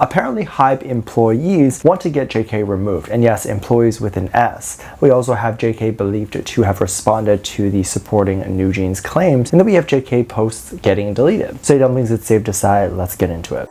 Apparently, HYBE employees want to get JK removed, and yes, employees with an S. We also have JK believed to have responded to the supporting NewJeans claims, and then we have JK posts getting deleted. So dumplings, it's safe to say, let's get into it.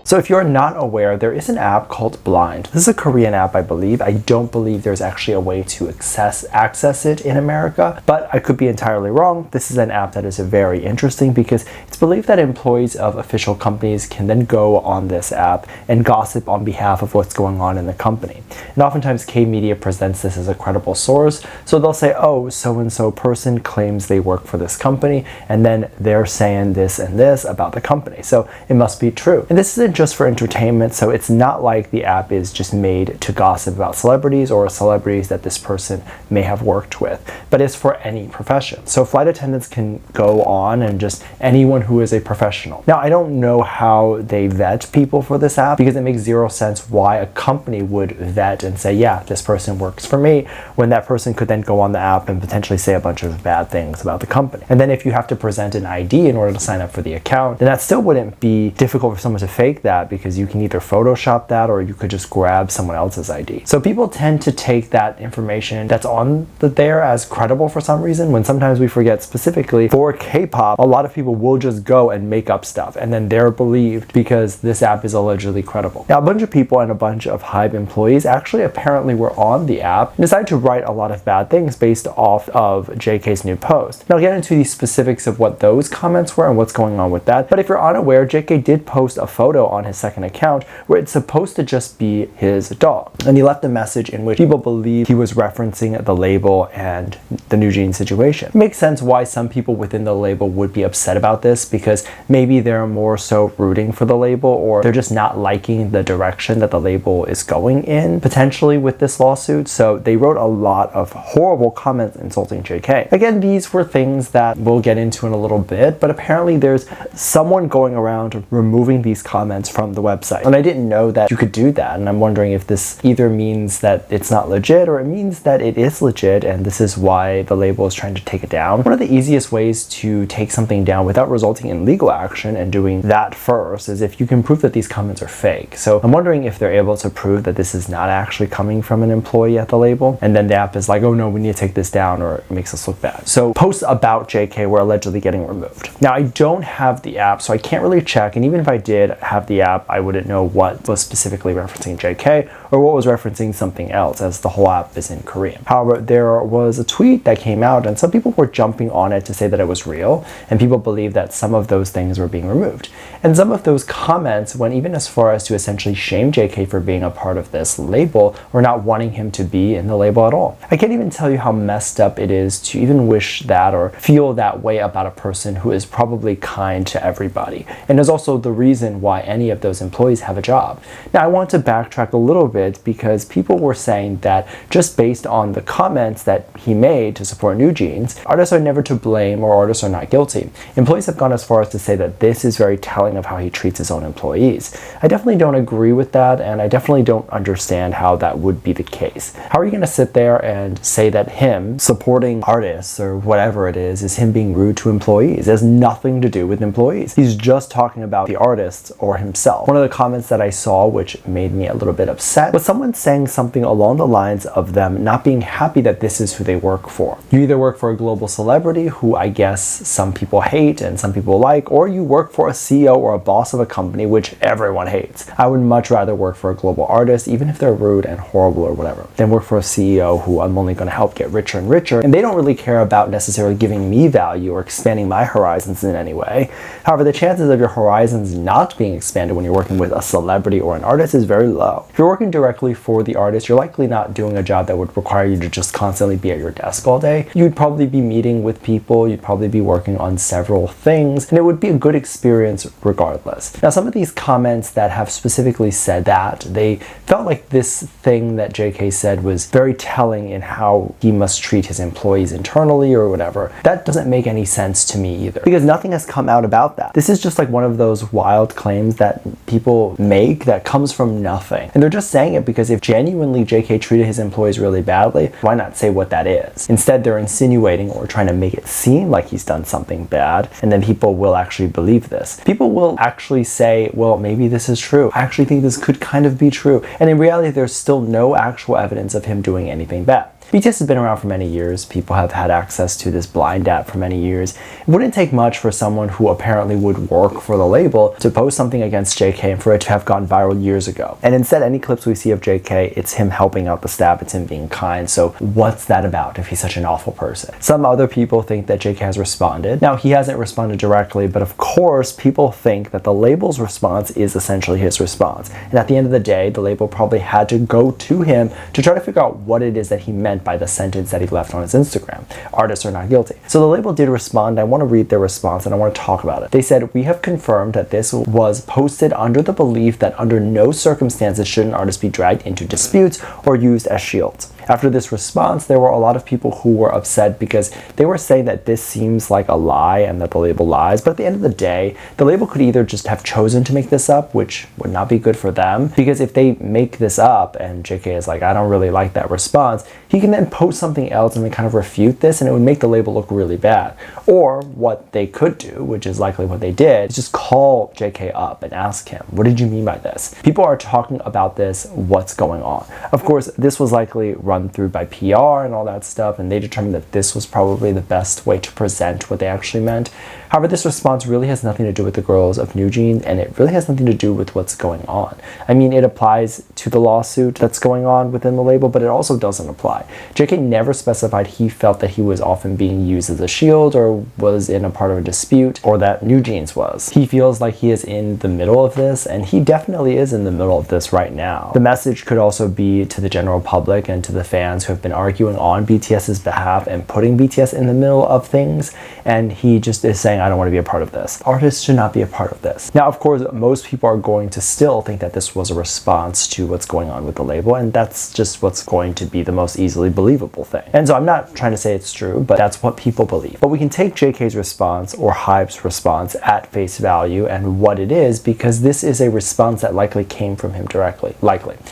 So if you're not aware, there is an app called Blind. This is a Korean app, I believe. I don't believe there's actually a way to access it in America, but I could be entirely wrong. This is an app that is very interesting because it's believed that employees of official companies can then go on this app and gossip on behalf of what's going on in the company. And oftentimes K-media presents this as a credible source. So they'll say, oh, so-and-so person claims they work for this company, and then they're saying this and this about the company. So it must be true. And this isn't just for entertainment, so it's not like the app is just made to gossip about celebrities or celebrities that this person may have worked with, but it's for any profession. So flight attendants can go on, and just anyone who is a professional. Now, I don't know how they vet people for this app, because it makes zero sense why a company would vet and say, yeah, this person works for me, when that person could then go on the app and potentially say a bunch of bad things about the company. And then if you have to present an ID in order to sign up for the account, then that still wouldn't be difficult for someone to fake that, because you can either Photoshop that or you could just grab someone else's ID. So people tend to take that information that's on there as credible for some reason, when sometimes we forget specifically for K-pop, a lot of people will just go and make up stuff, and then they're believed because this app is allegedly credible. Now, a bunch of people and a bunch of HYBE employees actually apparently were on the app and decided to write a lot of bad things based off of JK's new post. Now, I'll get into the specifics of what those comments were and what's going on with that, but if you're unaware, JK did post a photo on his second account where it's supposed to just be his dog, and he left a message in which people believe he was referencing the label and the NewJeans situation. It makes sense why some people within the label would be upset about this, because maybe they're more so rooting for the label, or they're just not liking the direction that the label is going in potentially with this lawsuit. So they wrote a lot of horrible comments insulting JK. Again, these were things that we'll get into in a little bit, but apparently there's someone going around removing these comments from the website. And I didn't know that you could do that, and I'm wondering if this either means that it's not legit or it means that it is legit and this is why the label is trying to take it down. One of the easiest ways to take something down without resulting in legal action and doing that first is if you can prove that these comments are fake. So I'm wondering if they're able to prove that this is not actually coming from an employee at the label, and then the app is like, oh no, we need to take this down or it makes us look bad. So posts about JK were allegedly getting removed. Now, I don't have the app, so I can't really check, and even if I did have the app, I wouldn't know what was specifically referencing JK or what was referencing something else, as the whole app is in Korean. However, there was a tweet that came out and some people were jumping on it to say that it was real, and people believe that some of those things were being removed. And some of those comments went even as far as to essentially shame JK for being a part of this label or not wanting him to be in the label at all. I can't even tell you how messed up it is to even wish that or feel that way about a person who is probably kind to everybody, and is also the reason why any of those employees have a job. Now, I want to backtrack a little bit, because people were saying that just based on the comments that he made to support NewJeans, artists are never to blame or artists are not guilty. Employees have gone as far as to say that this is very telling of how he treats his own employees. I definitely don't agree with that, and I definitely don't understand how that would be the case. How are you going to sit there and say that him supporting artists or whatever it is him being rude to employees? It has nothing to do with employees. He's just talking about the artists or himself. One of the comments that I saw, which made me a little bit upset, was someone saying something along the lines of them not being happy that this is who they work for. You either work for a global celebrity, who I guess some people hate and some people like, or you work for a CEO or a boss of a company, which everyone hates. I would much rather work for a global artist, even if they're rude and horrible or whatever, than work for a CEO who I'm only going to help get richer and richer, and they don't really care about necessarily giving me value or expanding my horizons in any way. However, the chances of your horizons not being expanded when you're working with a celebrity or an artist is very low. If you're working directly for the artist, you're likely not doing a job that would require you to just constantly be at your desk all day. You'd probably be meeting with people, you'd probably be working on several things, and it would be a good experience regardless. Now, some of these comments that have specifically said that, they felt like this thing that JK said was very telling in how he must treat his employees internally or whatever. That doesn't make any sense to me either, because nothing has come out about that. This is just like one of those wild claims that people make that comes from nothing, and they're just saying saying it because if genuinely JK treated his employees really badly, why not say what that is? Instead, they're insinuating or trying to make it seem like he's done something bad, and then people will actually believe this. People will actually say, well, maybe this is true. I actually think this could kind of be true. And in reality, there's still no actual evidence of him doing anything bad. BTS has been around for many years. People have had access to this blind app for many years. It wouldn't take much for someone who apparently would work for the label to post something against JK and for it to have gone viral years ago. And instead, any clips we see of JK, it's him helping out the staff, it's him being kind. So what's that about if he's such an awful person? Some other people think that JK has responded. Now, he hasn't responded directly, but of course, people think that the label's response is essentially his response. And at the end of the day, the label probably had to go to him to try to figure out what it is that he meant by the sentence that he left on his Instagram. Artists are not guilty. So the label did respond. I want to read their response and I want to talk about it. They said, "We have confirmed that this was posted under the belief that under no circumstances should an artist be dragged into disputes or used as shields." After this response, there were a lot of people who were upset because they were saying that this seems like a lie and that the label lies. But at the end of the day, the label could either just have chosen to make this up, which would not be good for them, because if they make this up and JK is like, I don't really like that response, he can then post something else and then kind of refute this, and it would make the label look really bad. Or what they could do, which is likely what they did, is just call JK up and ask him, what did you mean by this? People are talking about this, what's going on? Of course, this was likely run through by PR and all that stuff, and they determined that this was probably the best way to present what they actually meant. However, this response really has nothing to do with the girls of NewJeans, and it really has nothing to do with what's going on. I mean, it applies to the lawsuit that's going on within the label, but it also doesn't apply. JK never specified he felt that he was often being used as a shield or was in a part of a dispute, or that NewJeans was. He feels like he is in the middle of this, and he definitely is in the middle of this right now. The message could also be to the general public and to the fans who have been arguing on BTS's behalf and putting BTS in the middle of things, and he just is saying, I don't want to be a part of this. Artists should not be a part of this. Now, of course, most people are going to still think that this was a response to what's going on with the label, and that's just what's going to be the most easily believable thing. And so I'm not trying to say it's true, but that's what people believe. But we can take JK's response or HYBE's response at face value and what it is, because this is a response that likely came from him directly,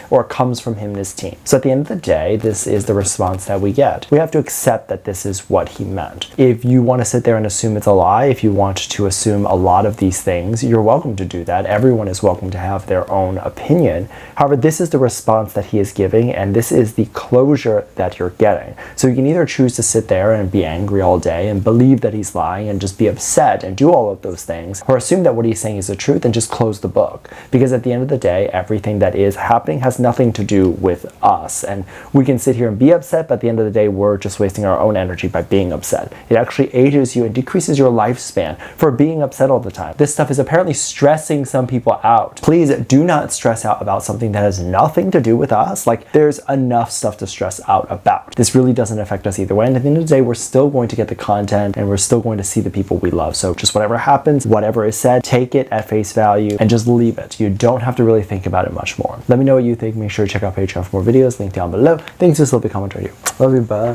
or comes from him and his team. So at the end of the day, this is the response that we get. We have to accept that this is what he meant. If you want to sit there and assume it's a lie, if you want to assume a lot of these things, you're welcome to do that. Everyone is welcome to have their own opinion. However, this is the response that he is giving, and this is the closure that you're getting. So you can either choose to sit there and be angry all day and believe that he's lying and just be upset and do all of those things, or assume that what he's saying is the truth and just close the book. Because at the end of the day, everything that is happening has nothing to do with us. And we can sit here and be upset, but at the end of the day, we're just wasting our own energy by being upset. It actually ages you and decreases your lifespan for being upset all the time. This stuff is apparently stressing some people out. Please do not stress out about something that has nothing to do with us. Like, there's enough stuff to stress out about. This really doesn't affect us either way, and at the end of the day, we're still going to get the content and we're still going to see the people we love. So just whatever happens, whatever is said, take it at face value and just leave it. You don't have to really think about it much more. Let me know what you think. Make sure to check out Patreon for more videos, link down below. Thanks, just leave a comment right here. Love you, bye.